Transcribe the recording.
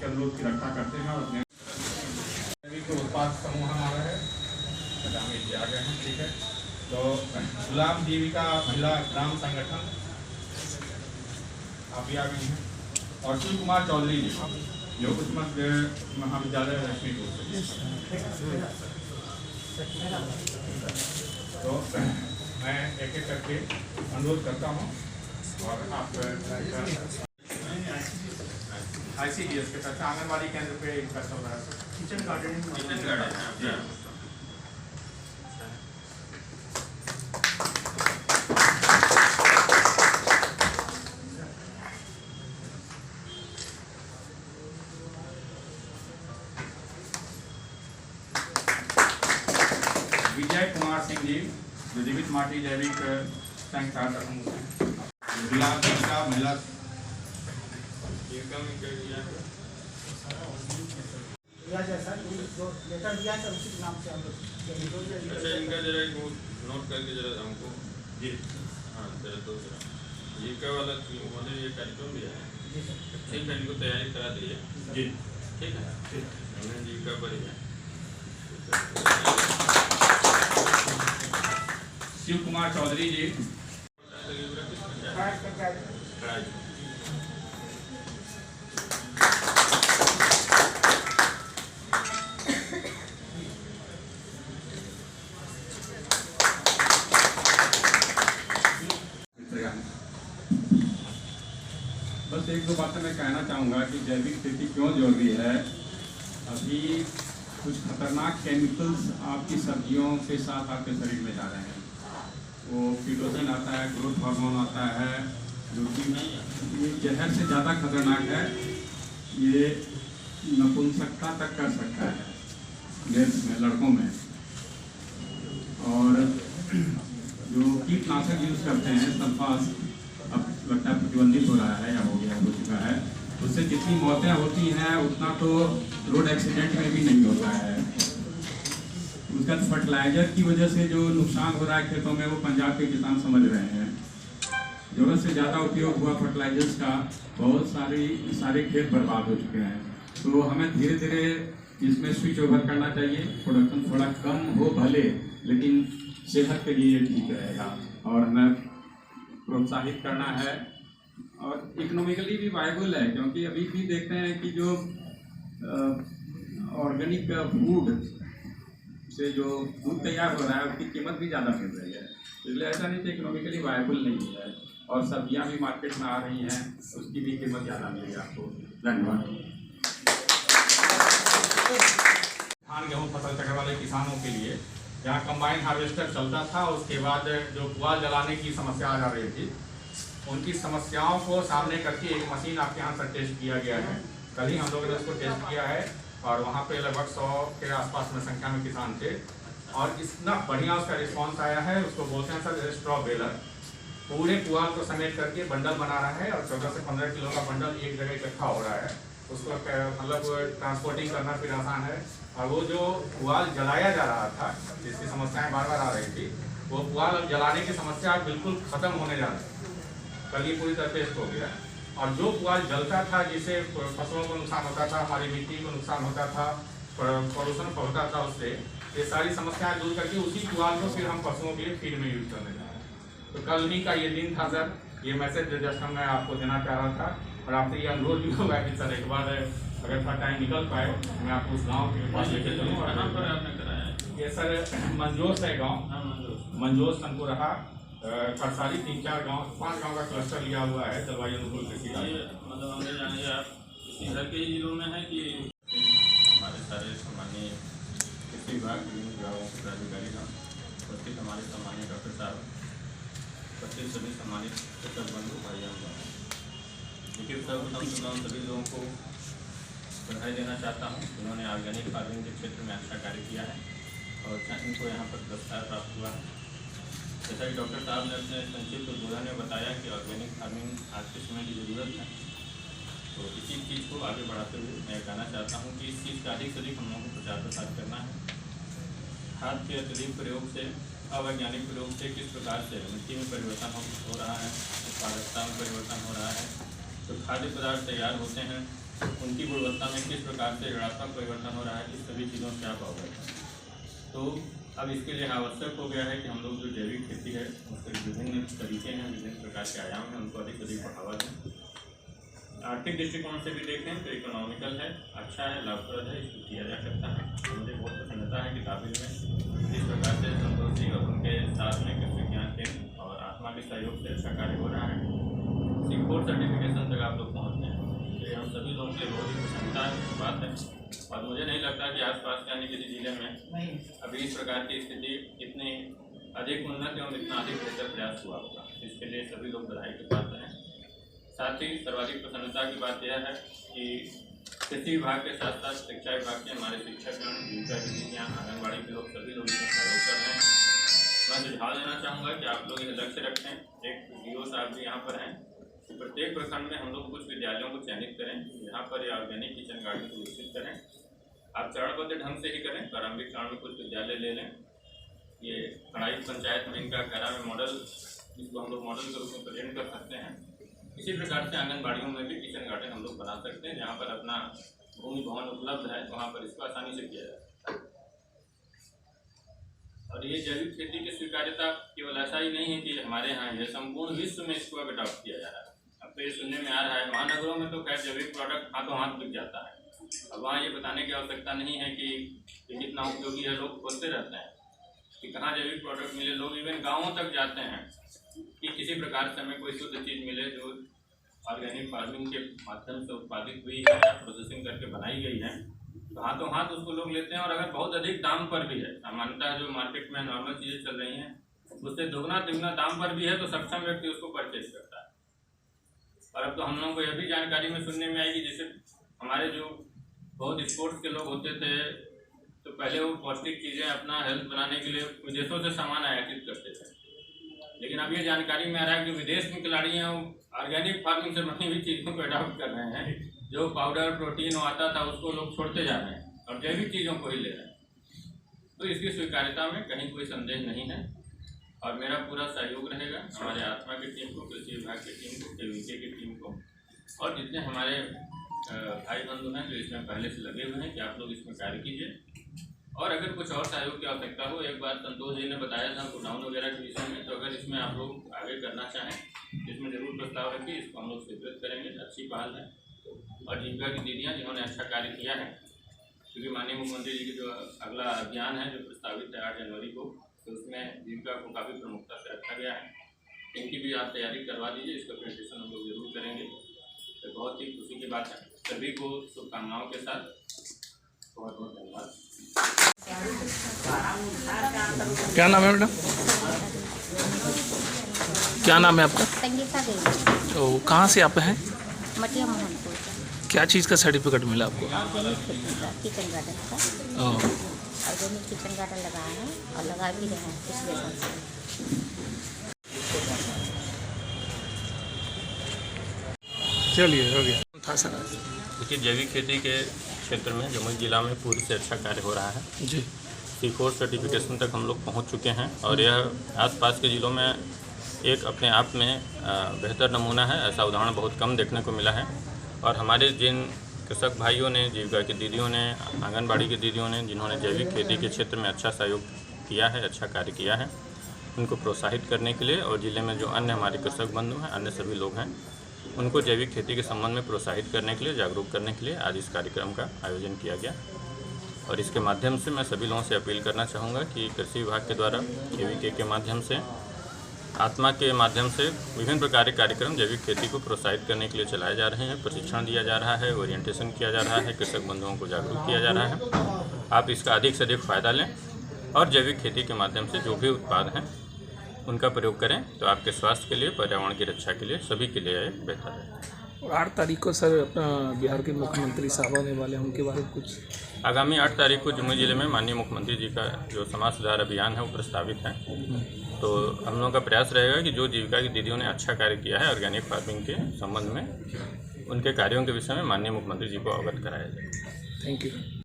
के अनुरोध की रक्षा करते हैं और अपने उत्पाद समूह हमारा है अमित जी आ गए हैं। ठीक है, तो गुलाम जीविका महिला ग्राम संगठन आप भी आ गए हैं और शिव कुमार चौधरी जी जो उच्च महाविद्यालय लक्ष्मीपुर से। तो मैं एक एक करके अनुरोध करता हूँ और आप ICDS के तरफ आंगनबाड़ी केंद्र पे इनका चल रहा है किचन गार्डन। विजय कुमार सिंह जी जो जीवित माटी जैविक संघ सहायता समूह है। गुलाब जीविका महिला इनका जरा नोट करके जरा हमको जी हाँ जरा दो जरा जीविका वाला उन्होंने ये कार्यक्रम दिया है ठीक है, इनको तैयारी करा दी है जी ठीक है, हमने जीविका पर ही है। शिव कुमार चौधरी जी बस एक दो बातें मैं कहना चाहूँगा कि जैविक खेती क्यों जरूरी है। अभी कुछ खतरनाक केमिकल्स आपकी सब्जियों के साथ आपके शरीर में जा रहे हैं। वो कीटोसिन आता है, ग्रोथ हार्मोन आता है, जो कि ये जहर से ज़्यादा खतरनाक है। ये नपुंसकता तक कर सकता है गर्ल्स में, लड़कों में। और जो कीटनाशक यूज़ करते हैं सल्फास, अब लगता है प्रतिबंधित हो रहा है या हो चुका है, उससे जितनी मौतें होती हैं उतना तो रोड एक्सीडेंट में भी नहीं होता है। उसका फर्टिलाइजर की वजह से जो नुकसान हो रहा है खेतों में वो पंजाब के किसान समझ रहे हैं। जरूरत से ज़्यादा उपयोग हुआ फर्टिलाइजर्स का, बहुत सारे खेत बर्बाद हो चुके हैं। तो हमें धीरे धीरे इसमें स्विच ओवर करना चाहिए। प्रोडक्शन थोड़ा कम हो भले, लेकिन सेहत के लिए ठीक रहेगा और हमें प्रोत्साहित करना है और इकोनॉमिकली भी वायबल है। क्योंकि अभी भी देखते हैं कि जो ऑर्गेनिक फूड से जो दूध तैयार हो रहा है उसकी कीमत भी ज़्यादा मिल रही है, इसलिए ऐसा नहीं कि इकोनॉमिकली वायबल नहीं है। और सब्जियां भी मार्केट में आ रही हैं, उसकी भी कीमत ज़्यादा मिलेगी आपको। धन्यवाद। धान गेहूँ फसल चक्र वाले किसानों के लिए जहाँ कंबाइन हार्वेस्टर चलता था, उसके बाद जो पुआल जलाने की समस्या आ जा रही थी, उनकी समस्याओं को सामने करके एक मशीन आपके यहाँ से टेस्ट किया गया है। कल ही हम लोगों ने उसको टेस्ट किया है और वहाँ पे लगभग 100 के आसपास में संख्या में किसान थे और इतना बढ़िया उसका रिस्पांस आया है। उसको बोलते हैं सर स्ट्रॉ बेलर। पूरे पुआल को समेट करके बंडल बना रहा है और 14 से 15 किलो का बंडल एक जगह इकट्ठा हो रहा है। उसको मतलब ट्रांसपोर्टिंग करना फिर आसान है। और वो जो पुआल जलाया जा रहा था, जिसकी समस्याएं बार बार आ रही थी, वो पुआल अब जलाने की समस्या बिल्कुल खत्म होने जा रही है। कल ये पूरी तरह टेस्ट हो गया। और जो पुआल जलता था, जिससे फसलों को नुकसान होता था, हमारी मिट्टी को नुकसान होता था, पॉल्यूशन होता था, उससे ये सारी समस्याएं दूर करके उसी पुआल को फिर हम पशुओं के लिए फीड में यूज करने जा रहे हैं। तो कल ही का ये दिन था सर, ये मैसेज जस्ट मैं आपको देना चाह रहा था और आपसे ये अनुरोध भी होगा कि सर एक बार अगर थोड़ा टाइम निकल पाए मैं आपको उस गाँव के पास लेके चलूँ। और यहाँ पर आपने कराया ये सर मंजोस है गाँव, मंजोस संकुरहा खरसाली 3-4 गाँव 5 गाँव का क्लस्टर लिया हुआ है जलवायु अनुकूल कृषि का। मतलब हमने जाने आप इधर के ही जिलों में है कि हमारे सारे सामान्य कृषि विभाग विभिन्न विभागों के पदाधिकारी का प्रत्येक हमारे सामान्य डॉक्टर साहब, प्रत्येक सभी सम्मानित शिक्षक बंधु भाइयों का देखिए सर्वप्रथम सभी लोगों को बधाई देना चाहता हूँ जिन्होंने ऑर्गेनिक फार्मिंग के क्षेत्र में अच्छा कार्य किया है और इनको यहाँ पर पुरस्कार प्राप्त हुआ है। जैसा कि डॉक्टर साहब ने अपने संक्षिप्त उद्बोधन में बताया कि ऑर्गेनिक फार्मिंग आज के समय की ज़रूरत है, तो इसी चीज़ को आगे बढ़ाते हुए मैं कहना चाहता हूँ कि इस चीज़ का अधिक से अधिक हम लोगों को प्रचार प्रसार करना है। खाद के अत्यधिक प्रयोग से, अवैज्ञानिक प्रयोग से किस प्रकार से मिट्टी में परिवर्तन हो रहा है, उत्पादकता में परिवर्तन हो रहा है। तो खाद्य पदार्थ तैयार होते हैं उनकी गुणवत्ता में किस प्रकार से ऋणात्मक परिवर्तन हो रहा है, इस सभी चीज़ों से आप अवगत हैं। तो अब इसके लिए आवश्यक हो गया है कि हम लोग जो जैविक खेती है उसके विभिन्न तरीके हैं, विभिन्न प्रकार के आयाम हैं, उनको अधिक से अधिक बढ़ावा दें। आर्थिक दृष्टिकोण से भी देखें तो इकोनॉमिकल है, अच्छा है, लाभप्रद है, इसको किया जा सकता है। मुझे बहुत प्रसन्नता है कि काबिल में इस प्रकार से संतोष जी और उनके साथ में कृषि विज्ञान केंद्र और आत्मा के सहयोग से अच्छा कार्य हो रहा है। C4 सर्टिफिकेशन तक आप लोग पहुँच गए हैं, तो हम सभी लोगों के लिए बहुत ही प्रसन्नता की बात है। और मुझे नहीं लगता कि आसपास के अन्य किसी जिले में अभी इस प्रकार की स्थिति इतनी अधिक उन्नत एवं इतना अधिक बेहतर प्रयास हुआ होगा। इसके लिए सभी लोग बधाई के पात्र हैं। साथ ही सर्वाधिक प्रसन्नता की बात यह है कि कृषि विभाग के साथ साथ शिक्षा विभाग के हमारे शिक्षकगण, जीविका दीदियाँ, आंगनबाड़ी के लोग सभी लोग इसमें सहयोग कर रहे हैं। मैं सुझाव देना चाहूँगा कि आप लोग यह लक्ष्य रखें, एक DO साहब भी यहाँ पर हैं, कि प्रत्येक प्रखंड में हम लोग कुछ विद्यालयों को चयनित करें, यहाँ पर ऑर्गेनिक किचन गार्डन को विकसित करें। आप चरणबद्ध ढंग से ही करें, प्रारंभिक चरण में कुछ विद्यालय ले लें। ये कड़ाई पंचायत में इनका करा में मॉडल, जिसको हम लोग मॉडल के रूप में प्रेजेंट कर सकते हैं। इसी प्रकार से आंगनबाड़ियों में भी किचन गार्डन हम लोग बना सकते हैं, जहाँ पर अपना भूमि भवन उपलब्ध है, वहाँ पर इसको आसानी से किया जा सकता है। और ये जैविक खेती की स्वीकार्यता केवल ऐसा ही नहीं है कि हमारे यहाँ, यह संपूर्ण विश्व में इसको अब अडॉप्ट किया जा रहा है। अब तो ये सुनने में आ रहा है, महानगरों में तो खैर जैविक प्रोडक्ट हाथों हाथ बिक जाता है। अब वहाँ ये बताने की आवश्यकता नहीं है कि ये कितना उपयोगी है, लोग खोजते रहते हैं कि कहाँ जैविक प्रोडक्ट मिले। लोग इवन गाँवों तक जाते हैं कि किसी प्रकार से हमें कोई शुद्ध चीज़ मिले जो ऑर्गेनिक फार्मिंग के माध्यम से उत्पादित हुई है या प्रोसेसिंग करके बनाई गई है, तो हाथों हाथ उसको लोग लेते हैं। और अगर बहुत अधिक दाम पर भी है, सामान्यतः जो मार्केट में नॉर्मल चीज़ें चल रही हैं उससे दोगुना तिगुना दाम पर भी है, तो सक्षम व्यक्ति उसको परचेज करता है। और अब तो हम लोगों को यह भी जानकारी में सुनने में आएगी, जैसे हमारे जो बहुत स्पोर्ट्स के लोग होते थे तो पहले वो पौष्टिक चीज़ें अपना हेल्थ बनाने के लिए विदेशों से सामान आयातित करते थे, लेकिन अब ये जानकारी में आ रहा है कि विदेश में खिलाड़ी हैं वो ऑर्गेनिक फार्मिंग से बनी हुई चीज़ों को अडॉप्ट कर रहे हैं। जो पाउडर प्रोटीन आता था उसको लोग छोड़ते जा रहे हैं और जैविक चीज़ों को ही ले रहे हैं। तो इसकी स्वीकार्यता में कहीं कोई संदेह नहीं है और मेरा पूरा सहयोग रहेगा हमारे आत्मा की टीम को, कृषि विभाग की टीम को, KVK की टीम को और जितने हमारे भाई बंधु हैं जो इसमें पहले से लगे हुए हैं कि आप लोग इसमें कार्य कीजिए। और अगर कुछ और सहयोग की आवश्यकता हो, एक बार संतोष जी ने बताया था गोडाउन वगैरह के विषय में, तो अगर इसमें आप लोग आगे करना चाहें इसमें जरूर प्रस्ताव रखिए, इसको हम लोग स्वीकृत करेंगे। अच्छी पहल है। और जीविका की दीदियाँ जिन्होंने अच्छा कार्य किया है, क्योंकि माननीय मुख्यमंत्री जी की जो अगला अभियान है जो प्रस्तावित है 8 जनवरी को, तो उसमें जीविका को काफ़ी प्रमुखता से रखा गया है। इनकी भी आप तैयारी करवा दीजिए, इसका प्रेजेंटेशन हम लोग जरूर करेंगे। तो बहुत ही खुशी की बात है। सभी को शुभकामनाओं के साथ बहुत बहुत धन्यवाद। क्या नाम है मैडम? क्या नाम है आपका? संगीता देवी। तो कहाँ से आप हैं? मटिया मोहनपुर क्या चीज़ का सर्टिफिकेट मिला आपको? ऑर्गेनिक खेती का, किचन गार्डन का। ऑर्गेनिक किचन गार्डन लगाया है और लगा भी रहे हैं पिछले साल से। चलिए हो गया था सर। देखिए जैविक खेती के क्षेत्र में जमुई जिला में पूरी से अच्छा कार्य हो रहा है जी। C4 सर्टिफिकेशन तक हम लोग पहुंच चुके हैं और यह आसपास के ज़िलों में एक अपने आप में बेहतर नमूना है। ऐसा उदाहरण बहुत कम देखने को मिला है और हमारे जिन कृषक भाइयों ने, जीविका की दीदियों ने, आंगनबाड़ी की दीदियों ने, जिन्होंने जैविक खेती के क्षेत्र में अच्छा सहयोग किया है, अच्छा कार्य किया है, उनको प्रोत्साहित करने के लिए और ज़िले में जो अन्य हमारे कृषक बंधु हैं, अन्य सभी लोग हैं, उनको जैविक खेती के संबंध में प्रोत्साहित करने के लिए, जागरूक करने के लिए आज इस कार्यक्रम का आयोजन किया गया। और इसके माध्यम से मैं सभी लोगों से अपील करना चाहूँगा कि कृषि विभाग के द्वारा KVK के माध्यम से, आत्मा के माध्यम से विभिन्न प्रकार के कार्यक्रम जैविक खेती को प्रोत्साहित करने के लिए चलाए जा रहे हैं। प्रशिक्षण दिया जा रहा है, ओरिएंटेशन किया जा रहा है, कृषक बंधुओं को जागरूक किया जा रहा है। आप इसका अधिक से अधिक फ़ायदा लें और जैविक खेती के माध्यम से जो भी उत्पाद हैं उनका प्रयोग करें, तो आपके स्वास्थ्य के लिए, पर्यावरण की रक्षा के लिए, सभी के लिए बेहतर है। और 8 तारीख को सर अपना बिहार के मुख्यमंत्री साहब आने वाले हैं, उनके बारे में कुछ? आगामी 8 तारीख को जमुई जिले में माननीय मुख्यमंत्री जी का जो समाज सुधार अभियान है वो प्रस्तावित है। तो हम लोगों का प्रयास रहेगा कि जो जीविका की दीदियों ने अच्छा कार्य किया है ऑर्गेनिक फार्मिंग के संबंध में, उनके कार्यों के विषय में माननीय मुख्यमंत्री जी को अवगत कराया जाए। Thank you.